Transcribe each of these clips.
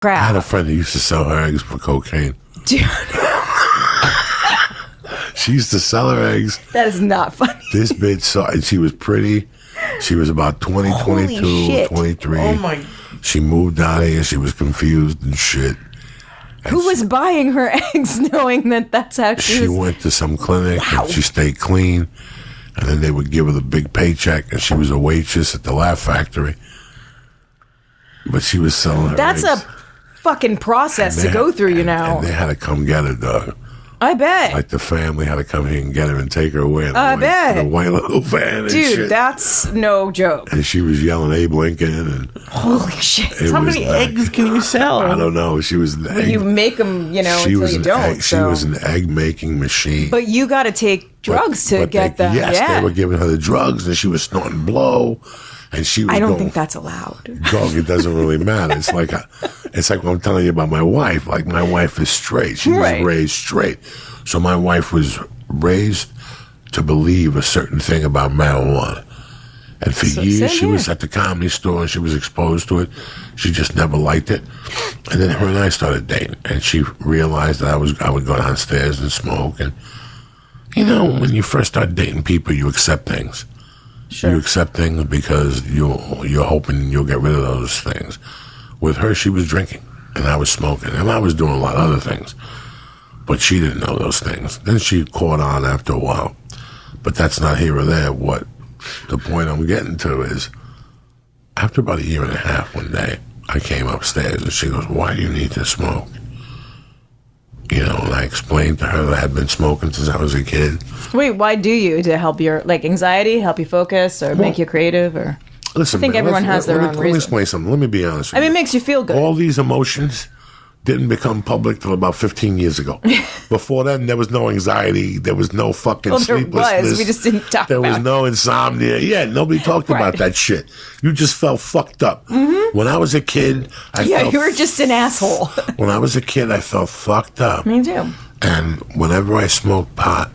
crap. I had a friend that used to sell her eggs for cocaine. Dude. She used to sell her eggs. That is not funny. This bitch and she was pretty. She was about 20, Holy 22, shit. 23. Oh my. She moved out here. She was confused and shit. And Who was buying her eggs knowing that that's how she was? went to some clinic Wow. and she stayed clean. And then they would give her the big paycheck. And she was a waitress at the Laugh Factory. But she was selling her That's eggs. a fucking process And to they go had- through, you and- know. And they had to come get her, dog. I bet. Like the family had to come here and get her and take her away. In I a bet. In a white little van and Dude, shit. that's no joke. And she was yelling Abe Lincoln. And Holy shit. it How was many like- eggs can you sell? I don't know. She was an egg. You make them, you know, she until was you an don't. egg, She so. was an egg making machine. But you got to take drugs to But get them. Yes, Yeah. they were giving her the drugs, and she was snorting blow, and she was. I don't going, think that's allowed. Dog, it doesn't really matter. It's like what I'm telling you about my wife. Like my wife is straight. She was Right. raised straight. So my wife was raised to believe a certain thing about marijuana. And for So- years, same she was here. at the comedy store and she was exposed to it. She just never liked it. And then her and I started dating. And she realized that I would go downstairs and smoke. And, you know, when you first start dating people, you accept things. Sure. You accept things because you're hoping you'll get rid of those things. With her, she was drinking. And I was smoking. And I was doing a lot of other things. But she didn't know those things. Then she caught on after a while. But that's not here or there. What the point I'm getting to is, after about a year and a half one day, I came upstairs and she goes, "Why do you need to smoke?" You know, and I explained to her that I had been smoking since I was a kid. Wait, why do you? To help your, like, anxiety, help you focus, or make you creative, or? Listen, I think man, everyone has their own Let me reason. explain something. Let me be honest with I mean, you. it makes you feel good. All these emotions didn't become public till about 15 years ago. Before then, there was no anxiety. There was no fucking Well, there sleeplessness. was. We just didn't talk There was about it. no insomnia. Yeah, nobody talked about Right. that shit. You just felt fucked up. Mm-hmm. When I was a kid, I Yeah, felt you were just an asshole. when I was a kid, I felt fucked up. Me too. And whenever I smoked pot,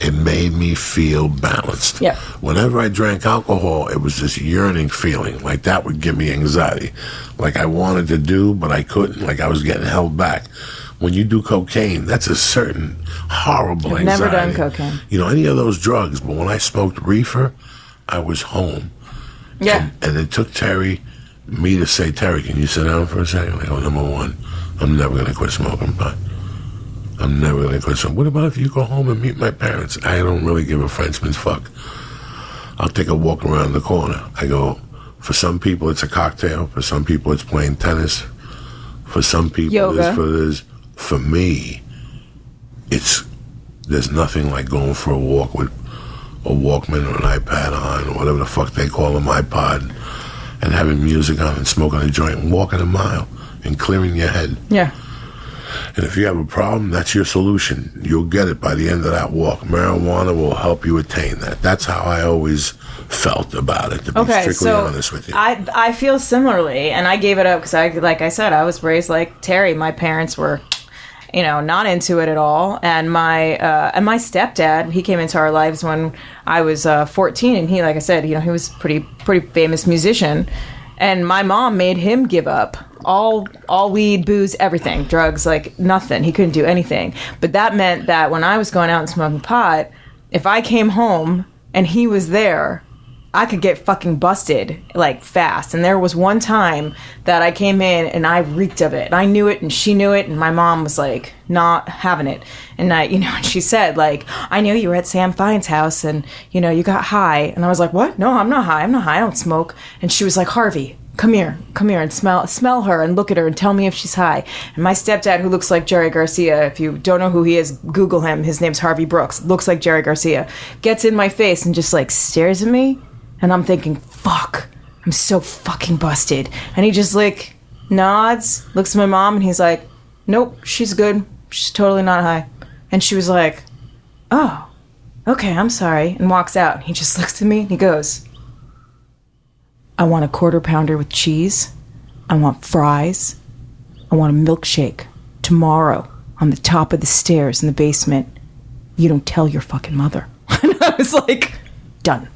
it made me feel balanced. Yeah. Whenever I drank alcohol, it was this yearning feeling. Like that would give me anxiety. Like I wanted to do, but I couldn't. Like I was getting held back. When you do cocaine, that's a certain horrible I've anxiety. never done cocaine. You know, any of those drugs. But when I smoked reefer, I was home. Yeah. And it took me to say, "Terry, can you sit down for a second?" I go, "Number one, I'm never going to quit smoking pot. I'm never going to quit smoking. What about if you go home and meet my parents? I don't really give a Frenchman's fuck. I'll take a walk around the corner." I go, for some people it's a cocktail. For some people it's playing tennis. For some people Yoga. For me, there's nothing like going for a walk with a Walkman or an iPad on or whatever the fuck they call them, iPod, and having music on and smoking a joint and walking a mile and clearing your head. Yeah. And if you have a problem, that's your solution. You'll get it by the end of that walk. Marijuana will help you attain that. That's how I always felt about it, to be Okay, strictly so honest with you. I feel similarly, and I gave it up because like I said, I was raised like Terry. My parents were, you know, not into it at all, and my stepdad, he came into our lives when I was 14, and he, like I said, you know, he was pretty famous musician, and my mom made him give up all weed, booze, everything, drugs, like nothing. He couldn't do anything, but that meant that when I was going out and smoking pot, if I came home and he was there, I could get fucking busted like fast. And there was one time that I came in and I reeked of it. And I knew it and she knew it, and my mom was like not having it. And and she said, like, "I knew you were at Sam Fine's house and, you know, you got high." And I was like, "What? No, I'm not high. I don't smoke." And she was like, "Harvey, come here and smell her and look at her and tell me if she's high." And my stepdad, who looks like Jerry Garcia, if you don't know who he is, Google him. His name's Harvey Brooks. Looks like Jerry Garcia. Gets in my face and just like stares at me. And I'm thinking, fuck, I'm so fucking busted. And he just like nods, looks at my mom, and he's like, "Nope, she's good. She's totally not high." And she was like, "Oh, okay, I'm sorry," and walks out. And he just looks at me and he goes, "I want a quarter pounder with cheese. I want fries. I want a milkshake tomorrow on the top of the stairs in the basement. You don't tell your fucking mother." And I was like, done.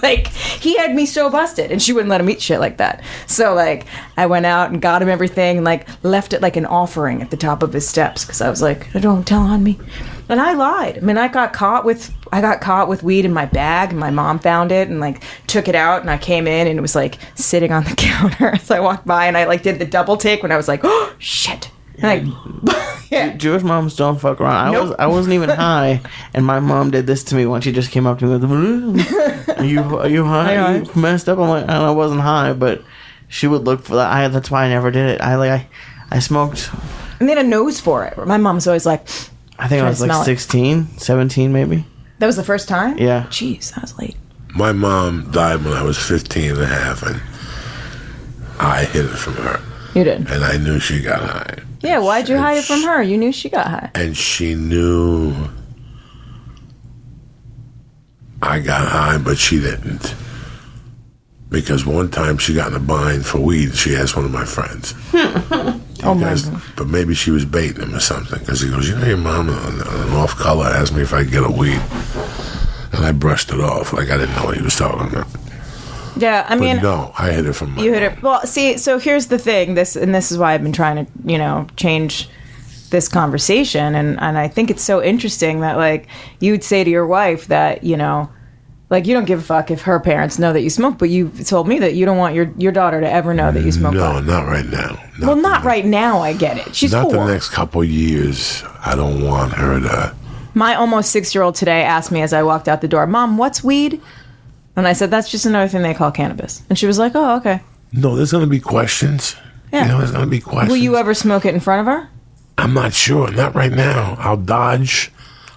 Like, he had me so busted, and she wouldn't let him eat shit like that. So, like, I went out and got him everything, and, like, left it like an offering at the top of his steps, because I was like, don't tell on me. And I lied. I mean, I got caught with weed in my bag, and my mom found it and, like, took it out, and I came in, and it was, like, sitting on the counter. So I walked by, and I, like, did the double take when I was like, oh, shit. Like, yeah. Jewish moms don't fuck around. Nope. I wasn't even high, and my mom did this to me when she just came up to me with, are you high? You messed up? I'm like, I wasn't high, but she would look for that. That's why I never did it. I smoked. And they had a nose for it. My mom's always like, I think I was like 16, 17 maybe. that was the first time? Yeah. Jeez, that was late. My mom died when I was 15 and a half, and I hid it from her. You did? And I knew she got high. Yeah, why'd you hide it from her? You knew she got high. And she knew I got high, but she didn't. Because one time she got in a bind for weed, she asked one of my friends. Oh my God. But maybe she was baiting him or something. Because he goes, your mom on an off color asked me if I could get a weed. And I brushed it off like I didn't know what he was talking about. Yeah, I mean, But no, I hid it from my you hit mom. it. Well, see, so here's the thing. This is why I've been trying to, change this conversation, and I think it's so interesting that, like, you would say to your wife that, like, you don't give a fuck if her parents know that you smoke, but you told me that you don't want your daughter to ever know that you smoke. No, not right now. Not right now. I get it. She's not 4. the next couple years. I don't want her to. My almost 6-year-old today asked me as I walked out the door, Mom, what's weed? And I said, that's just another thing they call cannabis. And she was like, oh, okay. No, there's going to be questions. Yeah. There's going to be questions. Will you ever smoke it in front of her? I'm not sure. Not right now. I'll dodge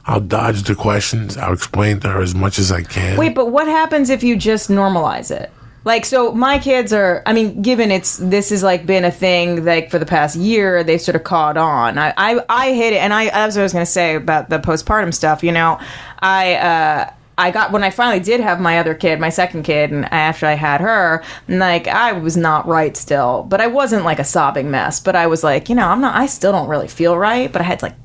the questions. I'll explain to her as much as I can. Wait, but what happens if you just normalize it? Like, so my kids are, I mean, given this has, like, been a thing, like, for the past year, they've sort of caught on. I hit it, and as I was going to say about the postpartum stuff, I got, when I finally did have my other kid, my second kid, and after I had her, like, I was not right still, but I wasn't like a sobbing mess, but I was like, I still don't really feel right, but I had, like,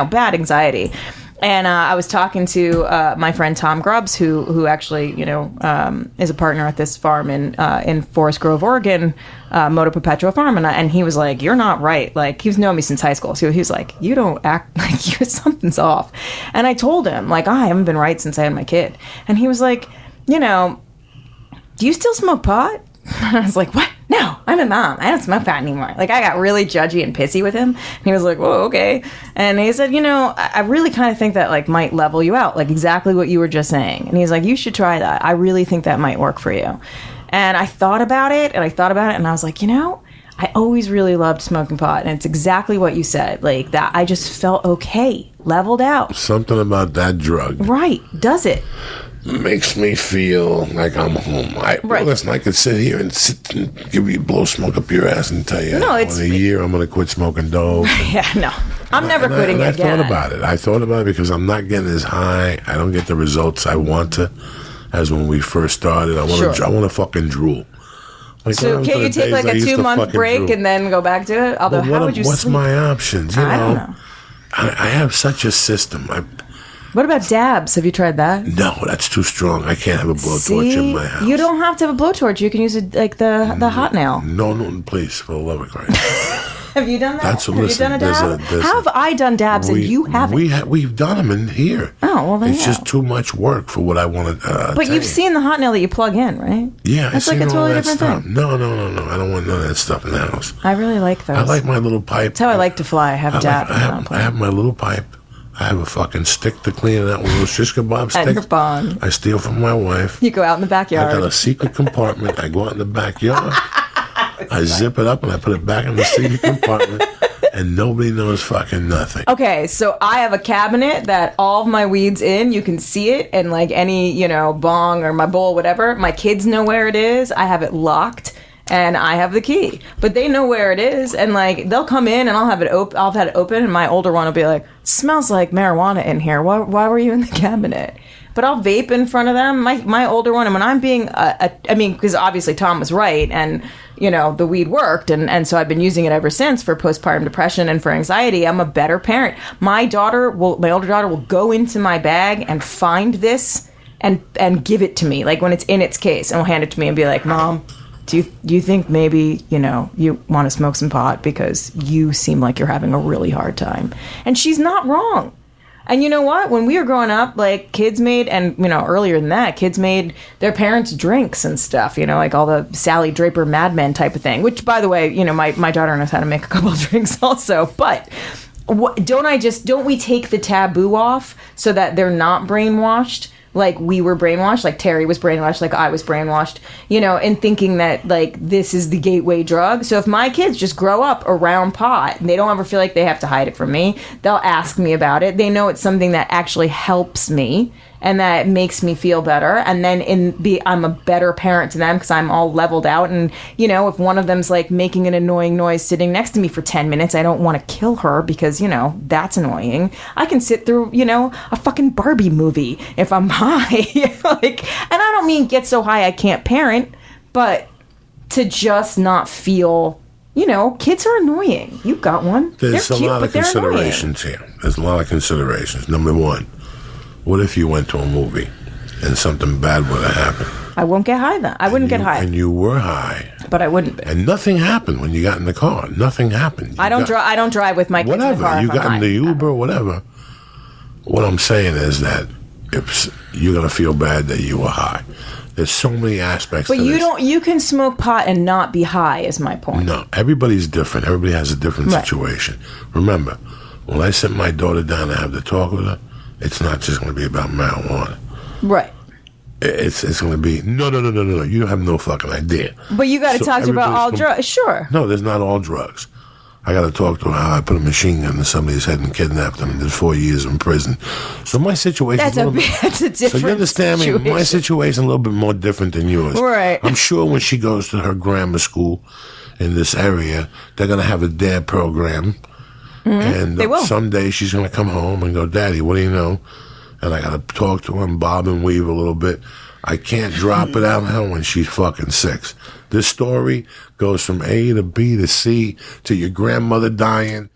bad anxiety. And I was talking to my friend Tom Grubbs, who actually, is a partner at this farm in Forest Grove, Oregon, Moto Perpetua Farm, and he was like, "You're not right." Like, he's known me since high school, so he was like, "You don't act like something's off." And I told him, like, I haven't been right since I had my kid, and he was like, "Do you still smoke pot?" And I was like, "What? No, I'm a mom. I don't smoke pot anymore." Like, I got really judgy and pissy with him. And he was like, "Whoa, okay." And he said, I really kind of think that, like, might level you out, like exactly what you were just saying. And he's like, "You should try that. I really think that might work for you." And I thought about it, and I was like, I always really loved smoking pot, and it's exactly what you said. Like, that I just felt okay, leveled out. Something about that drug. Right. Does it? Makes me feel like I'm home. Right. Listen, I could sit here and give you blow smoke up your ass and tell you, No, in a year I'm going to quit smoking dope. Yeah, no. I'm never quitting I again. I thought about it because I'm not getting as high. I don't get the results I want to as when we first started. I want to fucking drool. Like, So can you take, like, a 2-month break and then go back to it? Although, how would you what's sleep? my options? I don't know. I have such a system. What about dabs? Have you tried that? No, that's too strong. I can't have a blowtorch in my house. You don't have to have a blowtorch. You can use it like the hot nail. No, please, for the love of Christ. Have you done that? Have you done a dab? How have I done dabs and you haven't? We've done them in here. Oh, well, then it's just too much work for what I want to. But you've seen the hot nail that you plug in, right? Yeah, that's I've like a seen all totally that different stuff. thing. No, I don't want none of that stuff in the house. I really like those. I like my little pipe. That's how I like to fly. I have dab. I have my little pipe. I have a fucking stick to clean it out with a little shish kebab stick. And your bong. I steal from my wife. You go out in the backyard. I got a secret compartment. I go out in the backyard. I zip it up and I put it back in the secret compartment. And nobody knows fucking nothing. Okay, so I have a cabinet that all of my weed's in. You can see it, and like any, bong or my bowl, whatever. My kids know where it is. I have it locked, and I have the key. But they know where it is, and like they'll come in, and I'll have it open. I'll have it open, and my older one will be like, "Smells like marijuana in here. Why were you in the cabinet?" But I'll vape in front of them. My older one, and when I'm being, because obviously Tom was right, and the weed worked, and so I've been using it ever since for postpartum depression and for anxiety. I'm a better parent. My older daughter will go into my bag and find this and give it to me, like when it's in its case, and will hand it to me and be like, Mom, do you think maybe, you want to smoke some pot because you seem like you're having a really hard time? And she's not wrong. And you know what? When we were growing up, like, kids made, and, earlier than that, kids made their parents drinks and stuff, like all the Sally Draper Mad Men type of thing, which, by the way, my daughter knows how to make a couple of drinks also. But don't we take the taboo off so that they're not brainwashed? Like we were brainwashed, like Terry was brainwashed, like I was brainwashed, in thinking that, like, this is the gateway drug. So if my kids just grow up around pot and they don't ever feel like they have to hide it from me, they'll ask me about it. They know it's something that actually helps me and that makes me feel better. And then I'm a better parent to them because I'm all leveled out. And, if one of them's like making an annoying noise sitting next to me for 10 minutes, I don't want to kill her because, that's annoying. I can sit through, a fucking Barbie movie if I'm high. And I don't mean get so high I can't parent, but to just not feel, kids are annoying. You've got one. There's they're a cute, lot of considerations here. There's a lot of considerations. Number one, what if you went to a movie and something bad would have happened? I won't get high then. I wouldn't get high. And you were high. But I wouldn't be. And nothing happened when you got in the car. Nothing happened. I don't drive with my kids in the car. Whatever. You got in the Uber, whatever. What I'm saying is that if you're going to feel bad that you were high. There's so many aspects but to this. You can smoke pot and not be high is my point. No, everybody's different. Everybody has a different situation. Remember, when I sit my daughter down and have to talk with her, it's not just going to be about marijuana. Right. It's going to be, no. You have no fucking idea. But you got to talk to her about all drugs. Sure. No, there's not all drugs. I got to talk to her how I put a machine gun to somebody's head and kidnapped them and did 4 years in prison. So my situation that's a different So you understand situation. me? My situation a little bit more different than yours. Right. I'm sure when she goes to her grammar school in this area, they're going to have a dad program. Mm-hmm. And they will. Someday she's going to come home and go, Daddy, what do you know? And I got to talk to her and bob and weave a little bit. I can't drop it out now when she's fucking 6. This story goes from A to B to C to your grandmother dying.